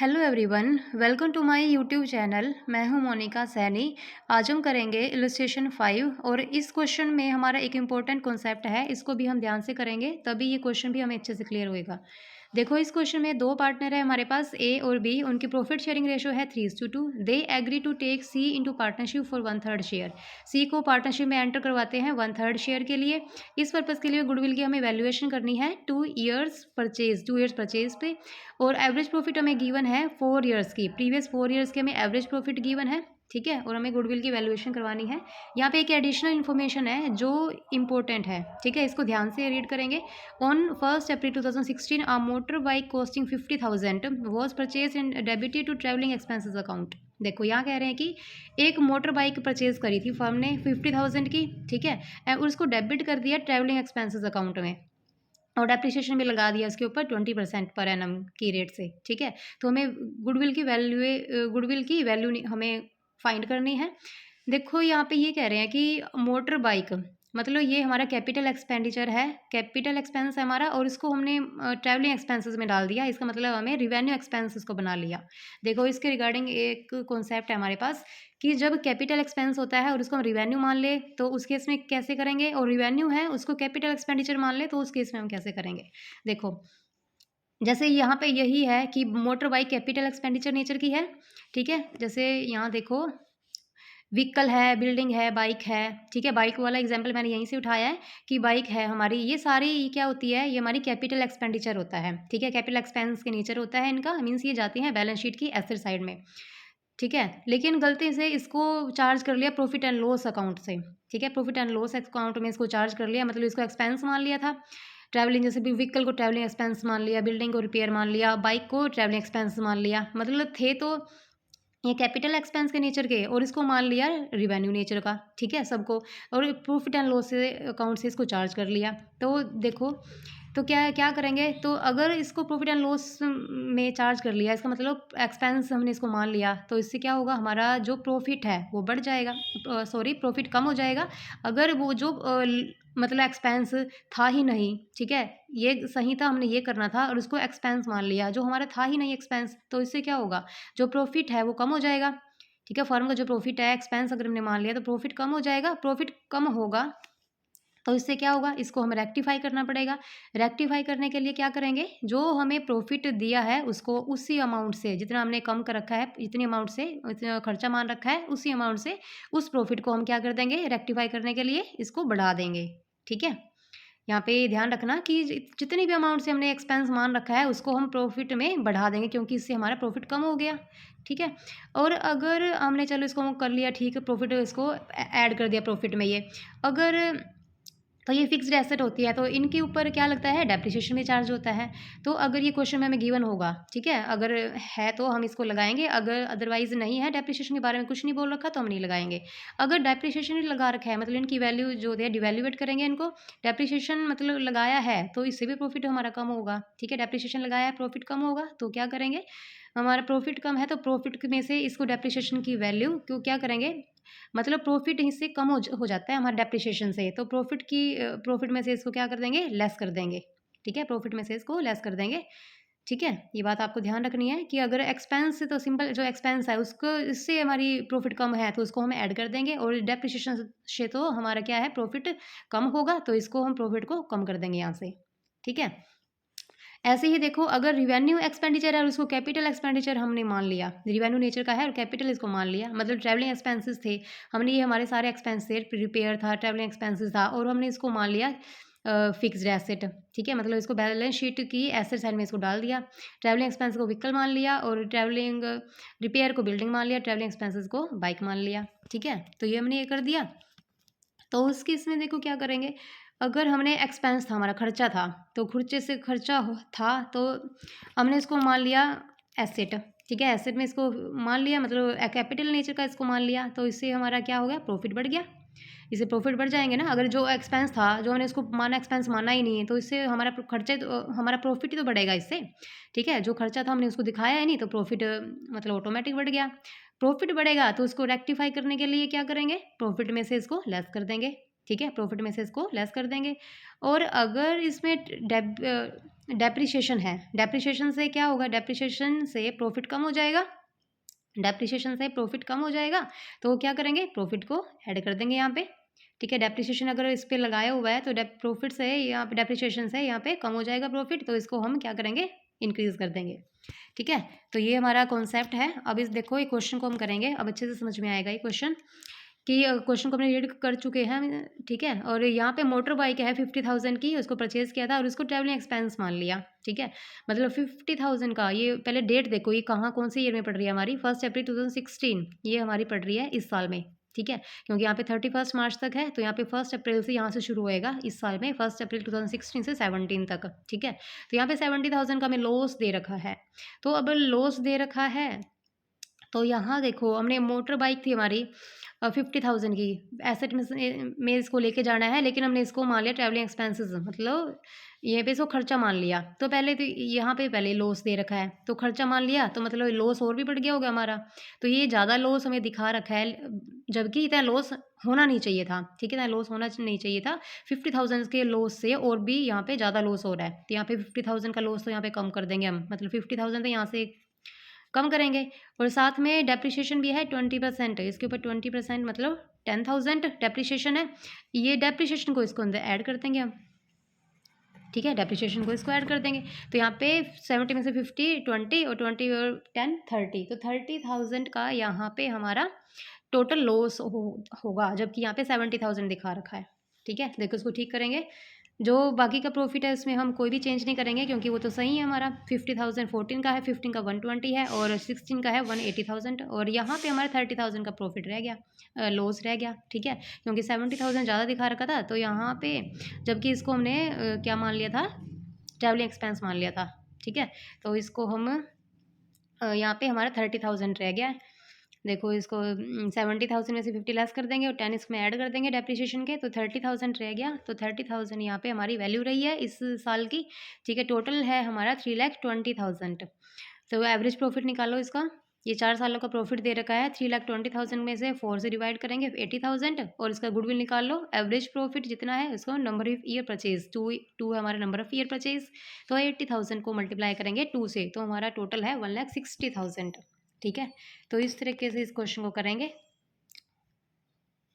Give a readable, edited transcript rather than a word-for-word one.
Hello everyone, welcome to my YouTube channel. मैं हूं मोनिका सैनी। आज हम करेंगे इलस्ट्रेशन 5 और इस क्वेश्चन में हमारा एक इम्पोर्टेंट कॉन्सेप्ट है, इसको भी हम ध्यान से करेंगे तभी ये क्वेश्चन भी हमें अच्छे से क्लियर होएगा। देखो, इस क्वेश्चन में दो पार्टनर है हमारे पास, ए और बी। उनकी प्रॉफिट शेयरिंग रेशो है 3:2। They agree to take C into partnership for 1/3 share. C को पार्टनरशिप में एंटर करवाते हैं 1/3 शेयर के लिए। इस पर्पज़ के लिए गुडविल की हमें वैल्यूएशन करनी है 2 ईयर्स परचेज पे। और एवरेज प्रॉफिट हमें गिवन है 4 ईयर्स की, प्रीवियस 4 ईयर्स की हमें एवरेज प्रॉफिट गिवन है। ठीक है, और हमें गुडविल की वैल्यूएशन करवानी है। यहाँ पे एक एडिशनल इन्फॉर्मेशन है जो इंपॉर्टेंट है। ठीक है, इसको ध्यान से रीड करेंगे। On 1 April 2016 a motor bike costing 50,000 was purchase and debited to travelling expenses account. देखो, यहाँ कह रहे हैं कि एक मोटर बाइक परचेज करी थी फर्म ने 50,000 की। ठीक है, और उसको डेबिट कर दिया ट्रैवलिंग एक्सपेंसेस अकाउंट में, और डेप्रिसिएशन भी लगा दिया उसके ऊपर 20% पर एनम की रेट से। ठीक है, तो हमें गुडविल की वैल्यू हमें फाइंड करनी है। देखो, यहाँ पे ये कह रहे हैं कि मोटर बाइक मतलब ये हमारा कैपिटल एक्सपेंडिचर है, कैपिटल एक्सपेंस है हमारा, और इसको हमने ट्रैवलिंग एक्सपेंसेस में डाल दिया। इसका मतलब हमें रिवेन्यू एक्सपेंसेस को बना लिया। देखो, इसके रिगार्डिंग एक कॉन्सेप्ट है हमारे पास कि जब कैपिटल एक्सपेंस होता है और उसको हम रिवेन्यू मान ले तो उस केस में कैसे करेंगे, और रिवेन्यू है उसको कैपिटल एक्सपेंडिचर मान ले तो उस केस में हम कैसे करेंगे। देखो, जैसे यहाँ पे यही है कि motor bike capital expenditure nature की है। ठीक है, जैसे यहाँ देखो, व्हीकल है, बिल्डिंग है, बाइक है। ठीक है, बाइक वाला एग्जांपल मैंने यहीं से उठाया है कि बाइक है हमारी, ये सारी क्या होती है, ये हमारी कैपिटल एक्सपेंडिचर होता है। ठीक है, कैपिटल एक्सपेंस के नेचर होता है इनका, मीन्स ये जाती हैं बैलेंस शीट की एसेट साइड में। ठीक है, लेकिन गलती से इसको चार्ज कर लिया प्रॉफिट एंड लॉस अकाउंट से। ठीक है, प्रॉफिट एंड लॉस अकाउंट में इसको चार्ज कर लिया, मतलब इसको एक्सपेंस मान लिया था। ट्रैवलिंग, जैसे भी व्हीकल को ट्रैवलिंग एक्सपेंस मान लिया, बिल्डिंग को रिपेयर मान लिया, बाइक को ट्रैवलिंग एक्सपेंस मान लिया, मतलब थे तो ये कैपिटल एक्सपेंस के नेचर के, और इसको मान लिया रिवेन्यू नेचर का। ठीक है, सबको, और प्रॉफिट एंड लॉस से अकाउंट से इसको चार्ज कर लिया। तो देखो, तो क्या क्या करेंगे, तो अगर इसको प्रॉफिट एंड लॉस में चार्ज कर लिया, इसका मतलब एक्सपेंस हमने इसको मान लिया, तो इससे क्या होगा, हमारा जो प्रॉफिट है वो बढ़ जाएगा, सॉरी प्रॉफिट कम हो जाएगा। अगर वो जो मतलब एक्सपेंस था ही नहीं। ठीक है, ये सही था, हमने ये करना था और उसको एक्सपेंस मान लिया, जो हमारा था ही नहीं एक्सपेंस, तो इससे क्या होगा, जो प्रॉफिट है वो कम हो जाएगा। ठीक है, फर्म का जो प्रॉफिट है, एक्सपेंस अगर हमने मान लिया तो प्रॉफिट कम हो जाएगा। प्रॉफिट कम होगा तो इससे क्या होगा, इसको हमें रेक्टिफाई करना पड़ेगा। रेक्टिफाई करने के लिए क्या करेंगे, जो हमें प्रॉफिट दिया है उसको उसी अमाउंट से, जितना हमने कम कर रखा है, जितनी अमाउंट से इतना खर्चा मान रखा है, उसी अमाउंट से उस प्रॉफिट को हम क्या कर देंगे, रेक्टिफाई करने के लिए इसको बढ़ा देंगे। ठीक है, यहाँ पे ध्यान रखना कि जितनी भी अमाउंट से हमने एक्सपेंस मान रखा है उसको हम प्रॉफिट में बढ़ा देंगे, क्योंकि इससे हमारा प्रॉफिट कम हो गया। ठीक है, और अगर हमने, चलो इसको कर लिया, ठीक है, प्रॉफिट इसको ऐड कर दिया प्रॉफिट में, ये अगर, तो ये फिक्स्ड एसेट होती है तो इनके ऊपर क्या लगता है, डेप्रिसिएशन में चार्ज होता है। तो अगर ये क्वेश्चन में हमें गिवन होगा, ठीक है, अगर है तो हम इसको लगाएंगे, अगर अदरवाइज नहीं है, डेप्रिसिएशन के बारे में कुछ नहीं बोल रखा तो हम नहीं लगाएंगे। अगर डेप्रिसिएशन ही लगा रखा है, मतलब इनकी वैल्यू जो है डिवैल्यूएट करेंगे इनको, डेप्रिसिएशन मतलब लगाया है तो इससे भी प्रॉफिट हमारा कम होगा। ठीक है, डेप्रिसिएशन लगाया है, प्रॉफिट कम होगा, तो क्या करेंगे, हमारा प्रॉफिट कम है तो प्रॉफिट में से इसको डेप्रिसिएशन की वैल्यू क्यों क्या करेंगे, मतलब प्रॉफिट इससे कम हो जाता है हमारे डेप्रिसिएशन से, तो प्रॉफिट में से इसको क्या कर देंगे, लेस कर देंगे। ठीक है, प्रॉफिट में से इसको लेस कर देंगे। ठीक है, ये बात आपको ध्यान रखनी है कि अगर एक्सपेंस से, तो सिंपल जो एक्सपेंस है उसको, इससे हमारी प्रॉफिट कम है तो उसको हम ऐड कर देंगे, और डेप्रिसिएशन से तो हमारा क्या है, प्रॉफिट कम होगा, तो इसको हम प्रॉफिट को कम कर देंगे यहाँ से। ठीक है, ऐसे ही देखो, अगर रिवेन्यू एक्सपेंडिचर है और उसको कैपिटल एक्सपेंडिचर हमने मान लिया, रिवेन्यू नेचर का है और कैपिटल इसको मान लिया, मतलब ट्रैवलिंग एक्सपेंसेस थे, हमने ये हमारे सारे एक्सपेंस थे, रिपेयर था, ट्रैवलिंग एक्सपेंसेस था, और हमने इसको मान लिया फिक्स्ड एसेट। ठीक है, मतलब इसको बैलेंस शीट की एसेट साइड में इसको डाल दिया। ट्रैवलिंग एक्सपेंस को व्हीकल मान लिया, और ट्रैवलिंग रिपेयर को बिल्डिंग मान लिया, ट्रैवलिंग एक्सपेंसेस को बाइक मान लिया। ठीक है, तो ये हमने ये कर दिया। तो उस केस में देखो क्या करेंगे, अगर हमने एक्सपेंस था, हमारा खर्चा था, तो खर्चे से था तो हमने इसको मान लिया एसेट। ठीक है, एसेट में इसको मान लिया, मतलब कैपिटल नेचर का इसको मान लिया, तो इससे हमारा क्या हो गया, प्रॉफिट बढ़ गया। इससे प्रॉफिट बढ़ जाएंगे ना, अगर जो एक्सपेंस था, जो हमने इसको माना, एक्सपेंस माना ही नहीं है, तो इससे हमारा खर्चे तो, हमारा प्रॉफिट ही तो बढ़ेगा इससे। ठीक है, जो खर्चा था हमने उसको दिखाया है नहीं, तो प्रॉफिट मतलब ऑटोमेटिक बढ़ गया। प्रॉफिट बढ़ेगा तो उसको रेक्टिफाई करने के लिए क्या करेंगे, प्रॉफिट में से इसको लेस कर देंगे। ठीक है, प्रॉफिट में से इसको लेस कर देंगे। और अगर इसमें डेप्रिसिएशन है, डेप्रिसिएशन से क्या होगा, डेप्रिसिएशन से प्रॉफिट कम हो जाएगा, डेप्रिसिएशन से प्रॉफिट कम हो जाएगा, तो क्या करेंगे, प्रॉफिट को ऐड कर देंगे यहाँ पे। ठीक है, डेप्रिसिएशन अगर इस पे लगाया हुआ है तो प्रॉफिट से यहाँ पे, डेप्रिसिएशन से यहाँ पे कम हो जाएगा प्रॉफिट, तो इसको हम क्या करेंगे, इंक्रीज कर देंगे। ठीक है, तो ये हमारा कॉन्सेप्ट है। अब इस देखो ये क्वेश्चन को हम करेंगे, अब अच्छे से समझ में आएगा ये क्वेश्चन कि क्वेश्चन को हमने रीड कर चुके हैं। ठीक है, और यहाँ पे मोटर बाइक है 50,000 की, उसको परचेज़ किया था और उसको ट्रैवलिंग एक्सपेंस मान लिया। ठीक है, मतलब 50,000 का, ये पहले डेट देखो, ये कहाँ कौन से ईयर में पड़ रही है हमारी, 1 अप्रैल 2016 ये हमारी पड़ रही है इस साल में। ठीक है, क्योंकि यहाँ पे 31 मार्च तक है, तो यहाँ पे 1 अप्रैल से यहाँ से शुरू होएगा इस साल में, 1 अप्रैल 2016 से 17 तक। ठीक है, तो यहाँ पे 70,000 का हमें लॉस दे रखा है। तो अब लॉस दे रखा है, तो यहाँ देखो हमने मोटर बाइक थी हमारी 50,000 की, एसेट में इसको लेके जाना है, लेकिन हमने इसको मान लिया ट्रैवलिंग एक्सपेंसेस, मतलब ये पे इसको खर्चा मान लिया। तो पहले तो यहाँ पे पहले लॉस दे रखा है, तो खर्चा मान लिया, तो मतलब लॉस और भी बढ़ गया होगा हमारा। तो ये ज़्यादा लॉस हमें दिखा रखा है, जबकि इतना लॉस होना नहीं चाहिए था। ठीक है, इतना लॉस होना नहीं चाहिए था। 50,000 के लॉस से और भी यहाँ पे ज़्यादा लॉस हो रहा है, तो यहाँ पे 50,000 का लॉस तो यहाँ पे कम कर देंगे हम, मतलब 50,000 तो यहाँ से कम करेंगे। और साथ में डेप्रिसिएशन भी है 20%, इसके ऊपर 20% मतलब 10,000 डेप्रिसिएशन है। ये डेप्रिसिएशन को इसको अंदर ऐड कर देंगे हम। ठीक है, डेप्रिसिएशन को इसको ऐड कर देंगे, तो यहाँ पे 70 में से 50, 20 और 20 और 10 30, तो 30,000 का यहाँ पे हमारा टोटल लॉस होगा, जबकि यहाँ पे 70,000 दिखा रखा है। ठीक है, देखो इसको ठीक करेंगे, जो बाकी का प्रॉफिट है उसमें हम कोई भी चेंज नहीं करेंगे, क्योंकि वो तो सही है हमारा। 50,000 14 का है, 15 का 120 है और 16 का है 180,000, और यहाँ पे हमारा 30,000 का प्रॉफिट रह गया, लॉस रह गया। ठीक है, क्योंकि 70,000 ज़्यादा दिखा रखा था, तो यहाँ पे जबकि इसको हमने क्या मान लिया था, ट्रैवलिंग एक्सपेंस मान लिया था। ठीक है, तो इसको हम यहाँ पे हमारा 30,000 रह गया है। देखो इसको 70,000 में से 50 लेस कर देंगे और 10 इसमें ऐड कर देंगे डेप्रिसिएशन के, तो 30,000 रह गया। तो 30,000 यहाँ पे हमारी वैल्यू रही है इस साल की। ठीक है, टोटल है हमारा 3,20,000। तो एवरेज प्रॉफिट निकालो इसका, ये 4 सालों का प्रॉफिट दे रखा है। 3,20,000 में से 4 से डिवाइड करेंगे 80,000, और इसका गुडविल निकाल लो। एवरेज प्रॉफिट जितना है उसको नंबर ऑफ ईयर परचेज, टू है हमारा नंबर ऑफ ईयर परचेज, तो 80,000 को मल्टीप्लाई करेंगे 2 से, तो हमारा टोटल है 1,60,000। ठीक है, तो इस तरीके से इस क्वेश्चन को करेंगे।